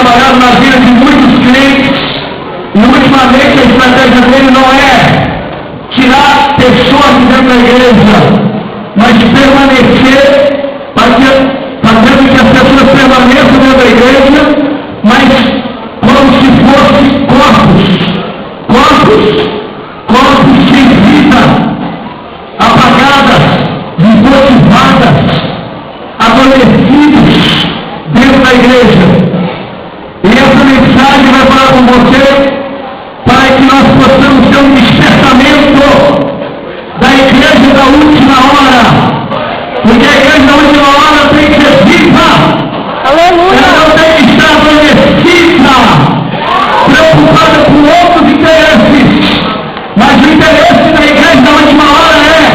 trabalhado na vida de muitos crentes, e ultimamente a estratégia dele não é tirar pessoas de dentro da igreja, mas permanecer, fazendo que as pessoas permaneçam dentro da igreja, mas como se fossem corpos sem vida, apagadas, desmotivadas, adormecidos dentro da igreja. E essa mensagem vai falar com você para que nós possamos ter um despertamento da igreja da última hora. Porque a igreja da última hora tem que ser viva. Aleluia. Ela não tem que estar adormecida, preocupada com outros interesses. Mas o interesse da igreja da última hora é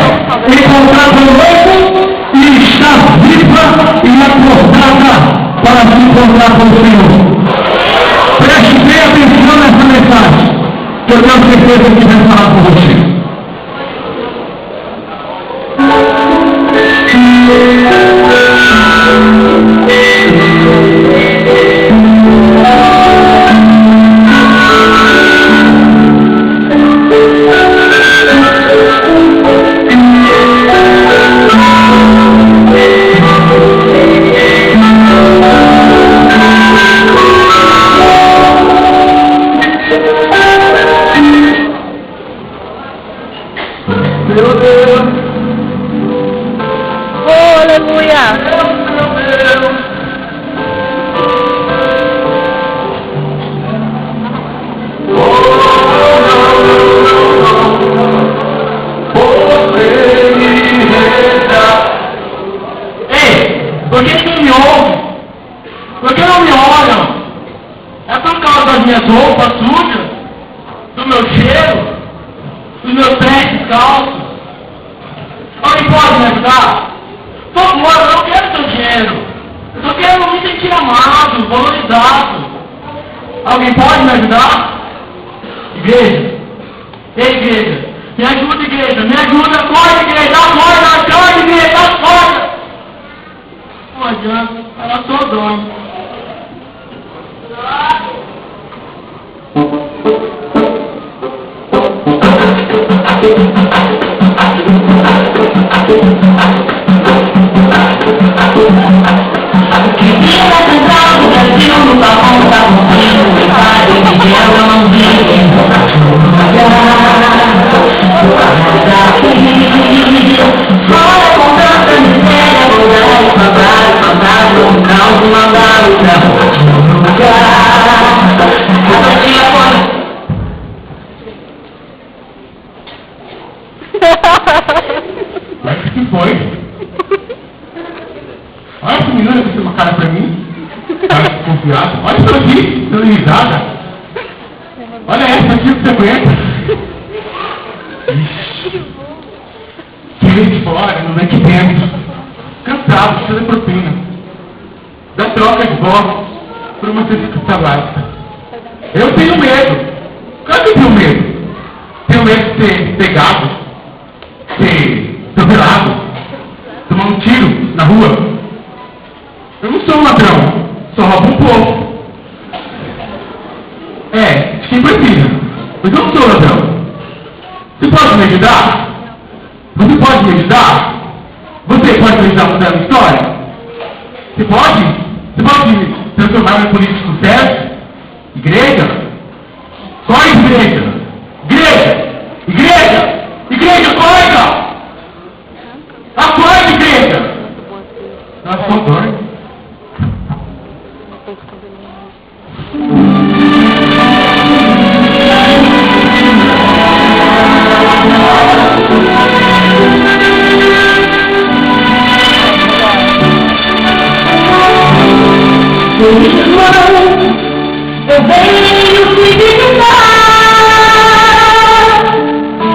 encontrar o noivo e estar viva e acordada para se encontrar com o Senhor. Preste bem atenção nessa mensagem, que eu tenho certeza que vai falar com você. Alguém pode me ajudar? Igreja. Ei, igreja. Me ajuda, igreja. Me ajuda. Acorda, igreja. Acorda, igreja. Acorda. Não adianta. Ela só dorme. Mas que foi? Olha essa menina que tem uma cara pra mim. Cara desconfiada. Olha isso aqui, dando risada. Olha essa aqui que você aguenta. Tira de fora, não é que dentro. Cansado, precisa de propina. Dá troca de voz por uma cesta básica. Eu tenho medo. Claro que eu tenho medo. Tenho medo de ser pegado, ser atropelado, tomar um tiro na rua. Eu não sou um ladrão, só roubo um pouco. De quem precisa. Mas eu não sou ladrão. Você pode me ajudar? Você pode me ajudar? Você pode me ajudar a mudar a história? Você pode? Você pode me transformar em político certo? Igreja? Qual é a igreja? Igreja! Igreja! Igreja, acorda! Acorda, igreja! Ela só dorme. Eu venho te visitar,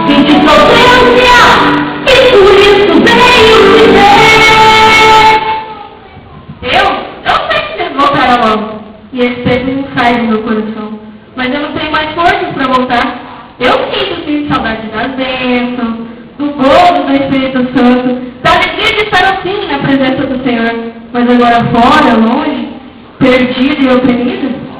senti sua ausência e por isso venho te ver. Eu sei que vocês voltaram logo, e esse peso não sai do meu coração, mas eu não tenho mais forças para voltar. Eu sinto saudade das bênçãos, do gozo do Espírito Santo, da alegria de estar assim na presença do Senhor, mas agora fora, longe, perdido e oprimido.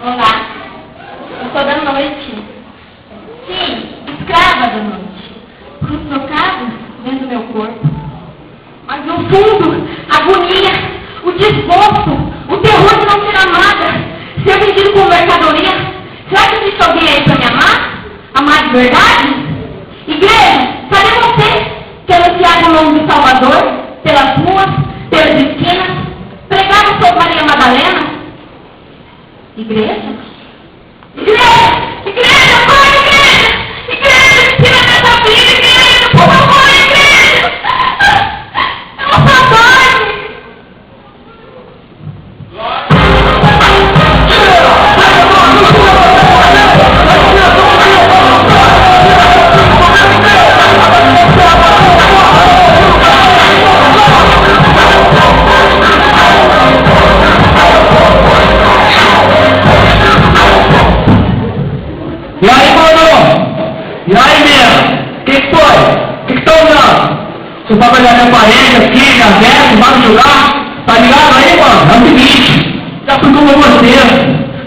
Olá, eu sou da noite. Sim, escrava da noite. Cruz trocada dentro do meu corpo. Mas no fundo, a agonia, o desgosto, o terror de não ser amada, ser vendido como mercadoria. Será que existe alguém aí para me amar? Amar de verdade? Igreja, cadê você que anunciava o nome do Salvador pelas ruas, pelas esquinas, pregava sobre Maria Madalena? Igreja? Igreja! Igreja! Corre, igreja! Igreja! Tira dessa vida, igreja! Por favor, igreja! É uma saudade! E aí, mano? E aí, meu? Que foi? Que tá olhando? Você tá olhando minha parede aqui, minha veste, vai me jogar? Tá ligado aí, mano? É o seguinte, já fui como você,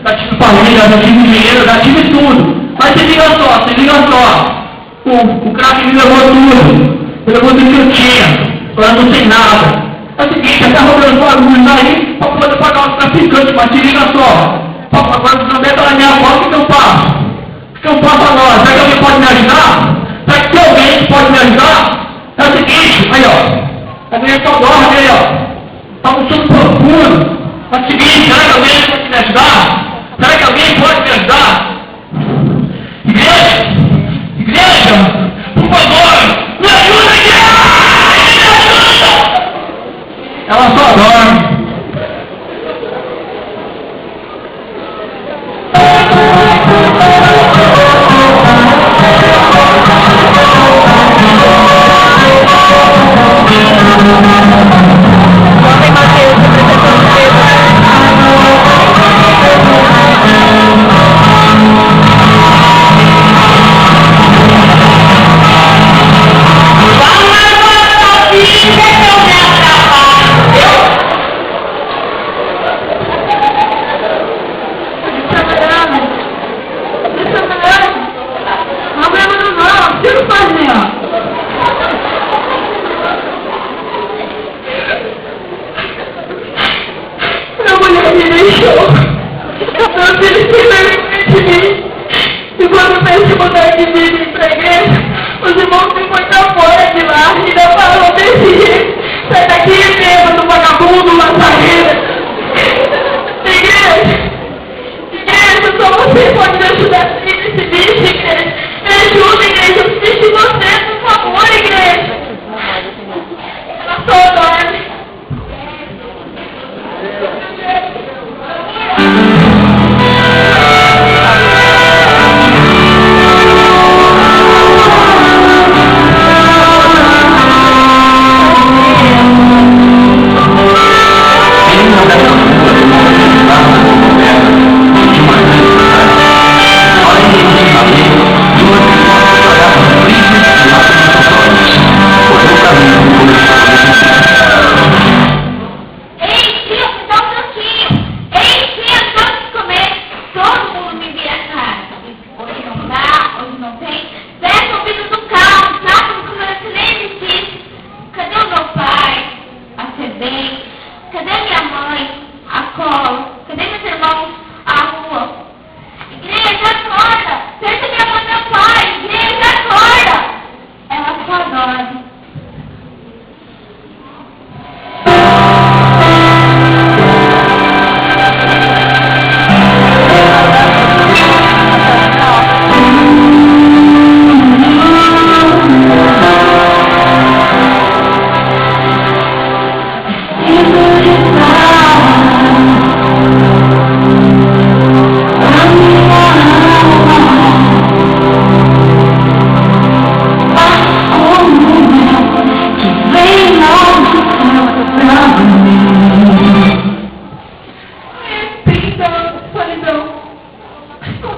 já tive família, já tive dinheiro, já tive tudo. Mas se liga só. O craque me levou tudo. Ele levou tudo que eu tinha. Agora não tem nada. É o seguinte, até roubando bagulho aí pra poder pagar os traficantes, mas se liga só. Agora não der pela minha mão, o que eu faço? O que eu faço agora? Será que alguém pode me ajudar? Será que tem alguém que pode me ajudar? É o seguinte, aí ó, a mulher só dorme aí ó, tá um sono profundo. É o seguinte, será que alguém pode me ajudar? Será que alguém pode me ajudar? Igreja, por favor, me ajuda, igreja! Me ajuda! Ela só dorme.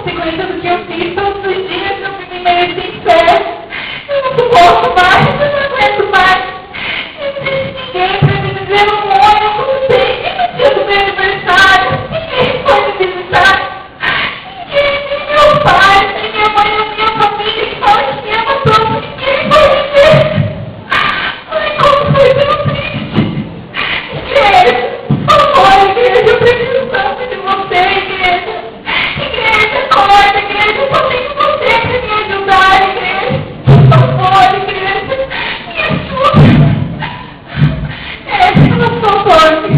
consequência do que eu fiz todos os dias, eu me mereci em pé. Eu não suporto mais, eu não aguento mais. Não existe ninguém para me dizer um oi, eu não sei. E no dia do meu aniversário, ninguém foi me visitar. Ninguém, nem meu pai, nem minha mãe, nem minha família, que fala que me ama tanto, ninguém foi me ver. Ai, como foi tão triste. Igreja, por favor, igreja, eu preciso tanto de você, igreja. Igreja, acorda, igreja, só tenho você para me ajudar, igreja. Por favor, igreja, me ajuda. Eu não sou doce.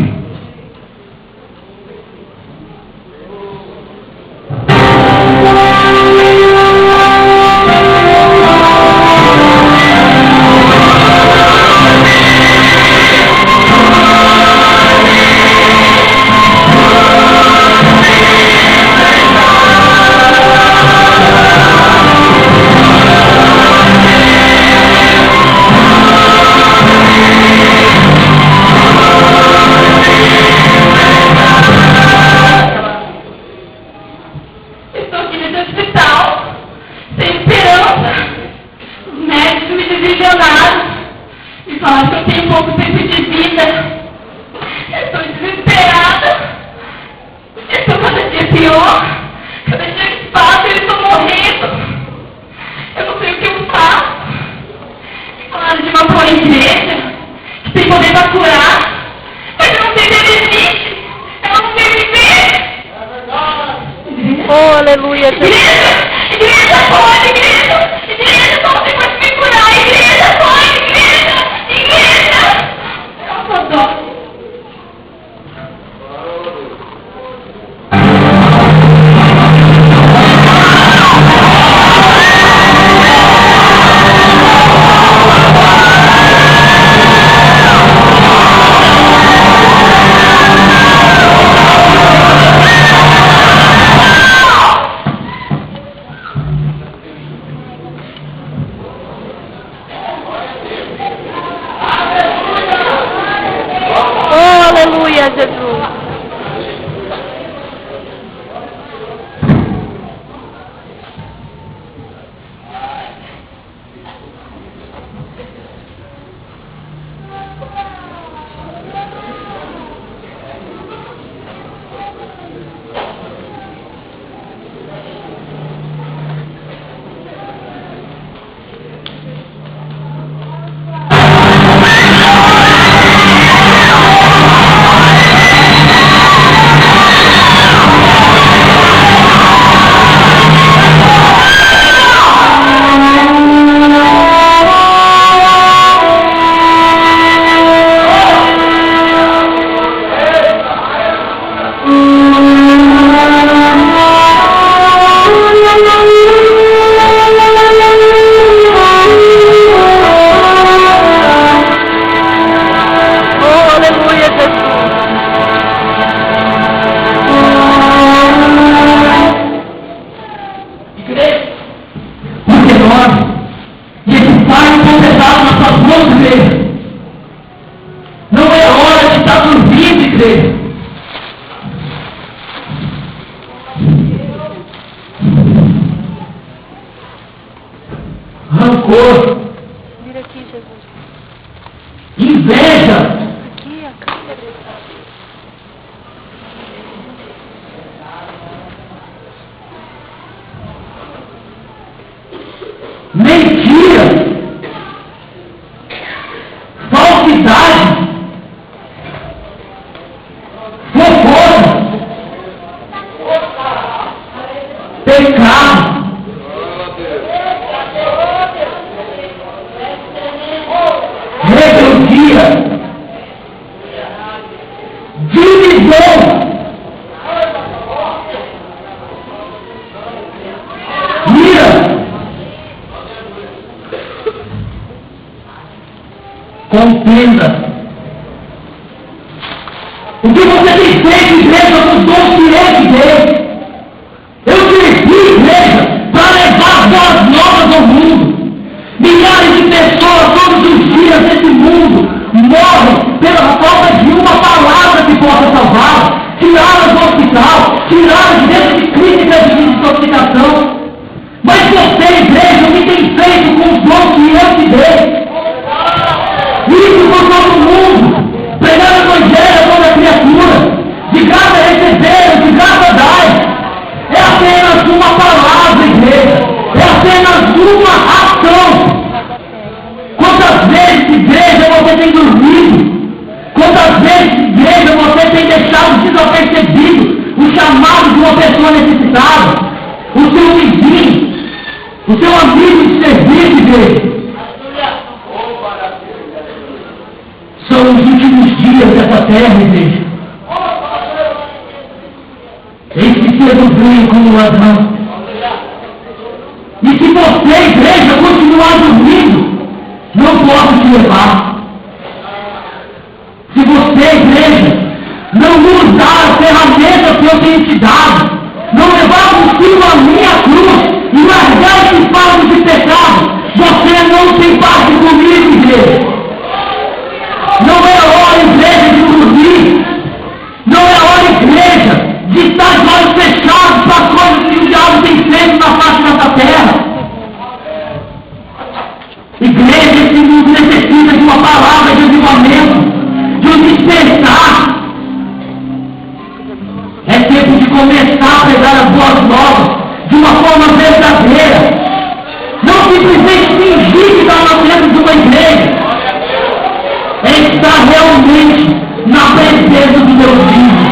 Rancor. Vira aqui, Jesus. Inveja. Aqui, a câmera. Mentira. Falsidade. Fofoca. Pecado. Rebeldia, divisão, ira, contenda. O que você tem feito, igreja, com os dons que é de Deus? Eu cresci, igreja, para levar boas novas ao mundo. Milhares de pessoas todos os dias nesse mundo morrem pela falta de uma palavra que possa salvá-las, tiradas do hospital, tiradas de dentro de clínicas de intoxicação. apenas uma ação. Quantas vezes, igreja, você tem dormido? Quantas vezes, igreja, você tem deixado desapercebido o chamado de uma pessoa necessitada? O seu vizinho, o seu amigo de serviço, igreja. São os últimos dias dessa terra, igreja. Eis que cedo vem como ladrão. E se você, igreja, continuar dormindo, não posso te levar. Se você, igreja, não usar as ferramentas que eu tenho te dado, não levar consigo a minha cruz e largar esse fardo de pecado, você não tem parte comigo, igreja. Não é hora, igreja, de dormir. Não é hora, igreja, de estar de olhos fechados para as coisas que o diabo tem feito na face dessa terra. Igreja, esse mundo necessita de uma palavra de avivamento, de um despertar. É tempo de começar a pregar as boas novas de uma forma verdadeira. Não simplesmente fingir que está dentro de uma igreja. É estar realmente na presença do Deus vivo.